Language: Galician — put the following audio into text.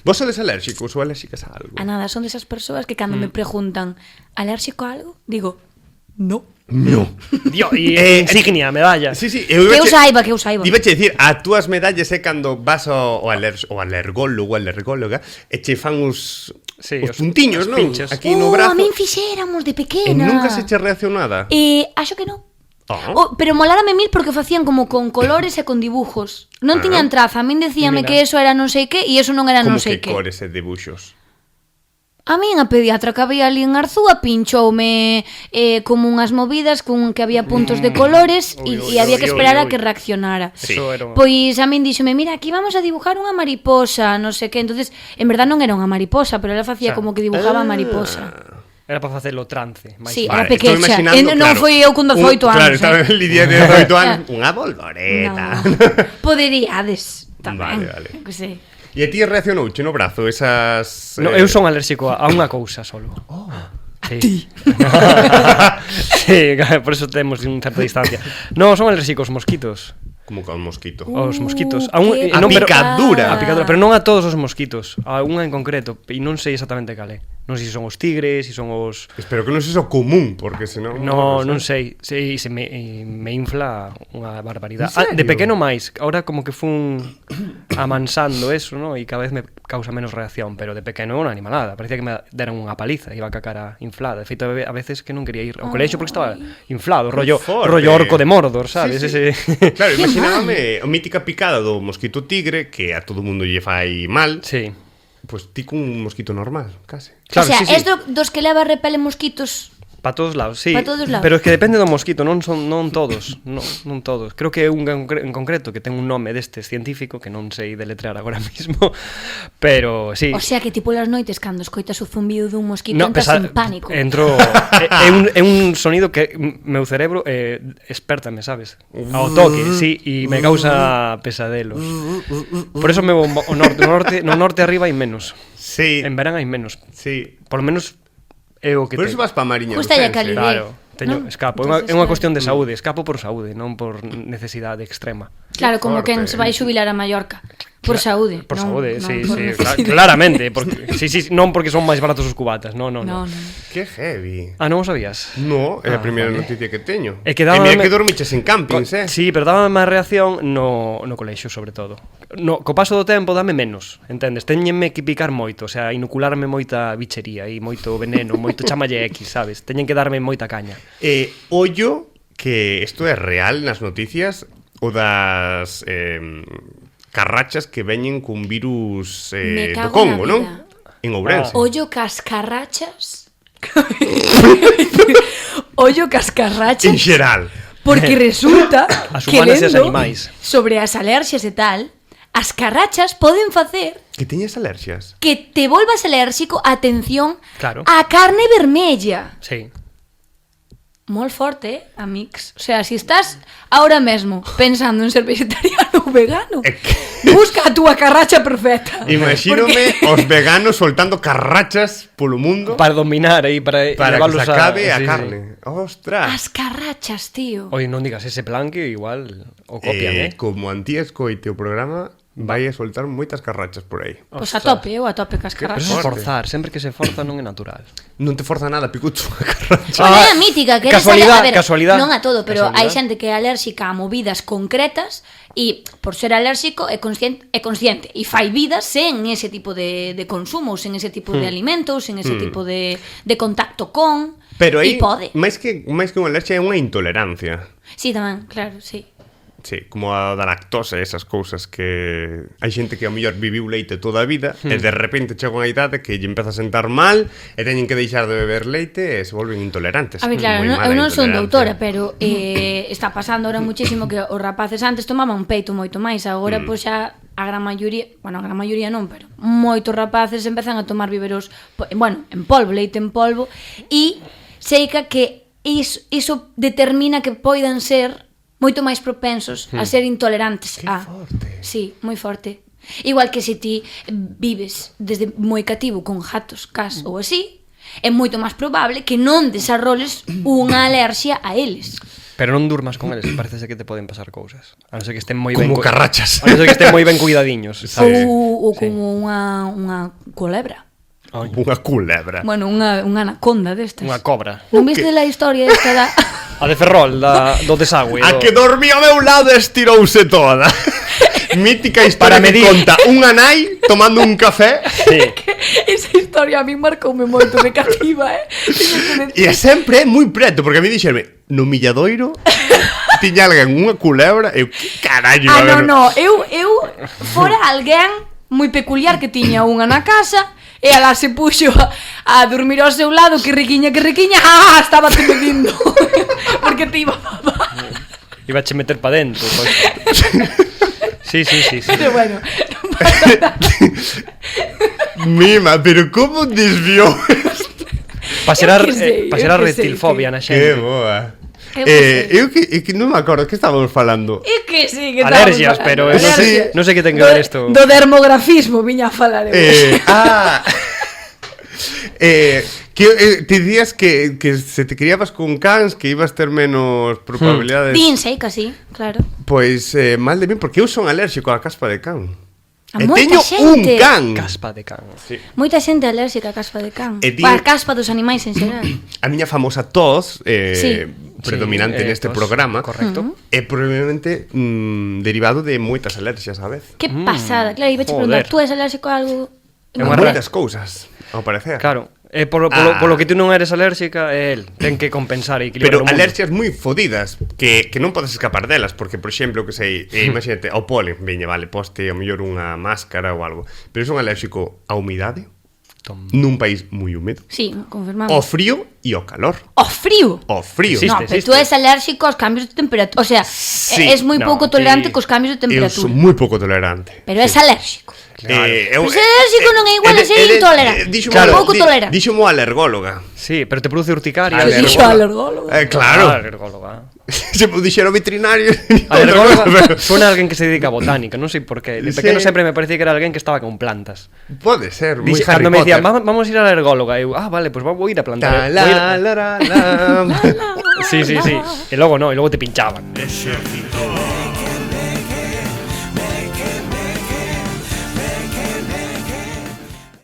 Vos sodes alérxicos ou alérxicas a algo? A nada, son desas persoas que cando me preguntan alérxico a algo, digo, no. No. Dio, e insignia, medalla. Sí, Que eu saiba. Ibache dicir, as túas medallas é cando vas ao alergólogo, alergóloga, e che fan os puntiños, non? Pinchos. Aquí no brazo. A min fixéramos de pequena. E nunca se che reaccionou nada? Acho que non. Pero molárame mil porque facían como con colores e con dibujos. Non tiñan traza, a min decíame que eso era non sei que e eso non era non sei que. Como que cores e dibuxos? A min a pediatra que había ali en Arzúa pinchoume como unhas movidas con que había puntos de colores e había que esperar a que reaccionara. Sí. Pois a min díxome, mira, aquí vamos a dibujar unha mariposa, non sei que. Entonces, en verdad non era unha mariposa, pero ela facía como que dibujaba a mariposa. Era para facelo trance. Sí, era pequecha. Non foi eu con 18 anos. Claro, estaba Lidia de 18 anos. Unha volvoreta. Poderíades tamén. Vale. Que sei. E a ti reaccionouche no brazo esas... No, eu son alérxico a unha cousa solo. Sí. A ti? Sí, por eso temos certa distancia. No, son alérxicos aos mosquitos. Como que a un mosquito. Aos mosquitos. A picadura. A picadura, pero non a todos os mosquitos. A unha en concreto. E non sei exactamente cal é. Non sei se son os tigres, se son os... Espero que non sexa o común, porque senón... Non sei. Se me infla unha barbaridade. De pequeno máis. Ahora como que fun amansando eso, ¿no? E cada vez me causa menos reacción. Pero de pequeno é unha animalada. Parecía que me deran unha paliza. Iba ca cara inflada. De feito, a veces que non quería ir ao colexio porque estaba inflado. Rollo orco de Mordor, sabes? Sí. Claro, imaginábame a mítica picada do mosquito tigre, que a todo mundo lle fai mal. Sí. Pois ti con un mosquito normal, case. Claro, o sea, sí. Es dos que leva repele mosquitos. Pa todos lados, sí. Pa todos lados. Pero es que depende do mosquito, non todos, non todos. Creo que é un en concreto que ten un nome destes científico que non sei deletrear agora mismo, pero sí. O sea, que tipo las noites cando escoitas o zumbido dun mosquito entras en pánico. Entro é un sonido que meu cerebro espértame, sabes? Ao toque, sí, e me causa pesadelos. Por eso me vou ao norte, no norte arriba hai menos. Sí. En verán hai menos. Sí. Por lo menos é o que por eso vas pa Mariña. Justa ya Calidé. Claro, escapo. É unha cuestión de saúde. Escapo por saúde, non por necesidade extrema. Claro, como quen se vai xubilar a Mallorca. Por saúde. Por saúde, sí, claramente. Sí, non porque son máis baratos os cubatas. No. Que heavy. Ah, non o sabías? No, é a primeira noticia que teño. E mira que dormiches en campings, Sí, pero dame máis reacción no colexio, sobre todo. Co paso do tempo dame menos, entendes? Téñenme que picar moito, o sea, inocularme moita bichería e moito veneno, moito chamalle X, sabes? Teñen que darme moita caña. Ollo que isto é real nas noticias o das carrachas que veñen cun virus do Congo, non? En Ourense. Ollo cascarrachas. Ollo cascarrachas. En xeral. Porque resulta que lendo sobre as alerxias e tal, as carrachas poden facer que teñas alerxias. Que te volvas alérxico, atención, claro, a carne vermella. Sí. Molt forte, amics. O sea, si estás ahora mesmo pensando en ser vegetariano ou vegano, busca a túa carracha perfecta. Imagínome os veganos soltando carrachas polo mundo para dominar aí, para que se acabe a carne. Ostras. As carrachas, tío. Oye, non digas ese plan que igual o copian, Como Antía escoite o programa, vai a soltar moitas carrachas por aí. Pois a tope cas carrachas. Pero forzar, sempre que se forza non é natural. Non te forza nada, Picucho, a carracha. Bueno, é a mítica, que casualidade. Non a todo, pero hai xente que é alérxica a movidas concretas e por ser alérxico é consciente e fai vidas sen ese tipo de consumo, sen ese tipo de alimentos, sen ese tipo de contacto con. Pero aí, pode. máis que unha alerxia é unha intolerancia. Sí, tamén, claro, sí. Sí, como a da lactosa e esas cousas que hai xente que ao mellor viviu leite toda a vida e de repente chega unha idade que lle empeza a sentar mal e teñen que deixar de beber leite e se volven intolerantes. A ver, claro, eu non son doutora, pero está pasando ahora muchísimo que os rapaces antes tomaban un peito moito máis, agora pois xa a gran maioría, bueno, a gran maioría non, pero moitos rapaces empezan a tomar biberos, bueno, en polvo, leite en polvo, e seica que iso determina que poidan ser moito máis propensos a ser intolerantes a. Forte. Sí, moi forte. Igual que se ti vives desde moi cativo con gatos, cas ou así, é moito máis probable que non desarrolles unha alerxia a eles. Pero non durmas con eles, parece que te poden pasar cousas. A non ser que estén moi Como ben carrachas. A non ser que estén moi ben cuidadiños. Ou como unha culebra. Unha culebra. Bueno, unha anaconda destas. Unha cobra. Non viste a historia esta da... A de Ferrol, do desagüe. A que dormía ao meu lado estirouse toda. Mítica historia Para que medir. conta unha nai tomando un café. Sí. Esa historia a mí marcoume moito, me cativa, E é sempre moi preto, porque a mí dixerme no Milladoiro tiña alguén unha culebra. Eu, que carallo iba a ver? no, eu fora alguén moi peculiar que tiña unha na casa e ela se puxo a dormir ao seu lado, que riquiña, estaba te medindo. Porque te iba a papar. Iba a meter pa dentro. Pues. Sí. Pero bueno, non pasa nada. Mima, pero como desviou? Pa xerar Eu que sei, reptilfobia na Que xente. boa. Eu que Eu que non me acordo que estábamos falando. É que sí, que Alergias, pero eso sí. Non sei que ten que ver isto. Do dermografismo viña a falar eu. Te dicías que se te criabas con cans que ibas ter menos probabilidades. Dinse, casi, claro. Pois mal de min, porque eu son alérxico á caspa de can. A E moita teño xente. un can. Caspa de can. Sí. Moita xente alérxica a caspa de can. E ti- A caspa dos animais en xeral. A miña famosa tos Sí. predominante neste tos, programa correcto. é probablemente derivado de moitas alerxias á vez. Que pasada. Claro, iba a joder. preguntar, tú eres alérxico a algo? É unha Moitas cousas, ao parecer. Claro. Polo que tú non eres alérxica, é el. Ten que compensar e equilibrar Pero o mundo. alerxias moi fodidas que non podes escapar delas, porque, por exemplo, que sei, imagínate, ao polen, veña, vale, poste ao mellor unha máscara ou algo, pero son alérxico á humidade, nun país moi húmedo, Sí, confirmamos. ao frío e ao calor. O frío. Ao frío. Sí, No, pero tú eres alérxico aos cambios de temperatura. O sea, Sí. es moi No, pouco sí. tolerante cos cambios de Eu temperatura. son moi pouco tolerante. Pero es alérxico. Claro. Pero ser alérxico non é igual a ser intolerante. Pouco tolerante. Díxomo alergóloga. Sí, pero te produce urticaria. Alergóloga. Dixo alergólogo. Claro. Alergóloga. Se me dixera veterinario. Alergóloga suena a alguén que se dedica a botánica, non sei por qué. De pequeno Sí. sempre me parecía que era alguén que estaba con plantas. Pode ser, moi Harry Cando me Potter. decían, vamos a ir a la alergóloga, eu, vale, pues vou ir a plantar. Ta, Vou ir la, a- la, la, la. Sí. E logo no, e logo te pinchaban. Ejército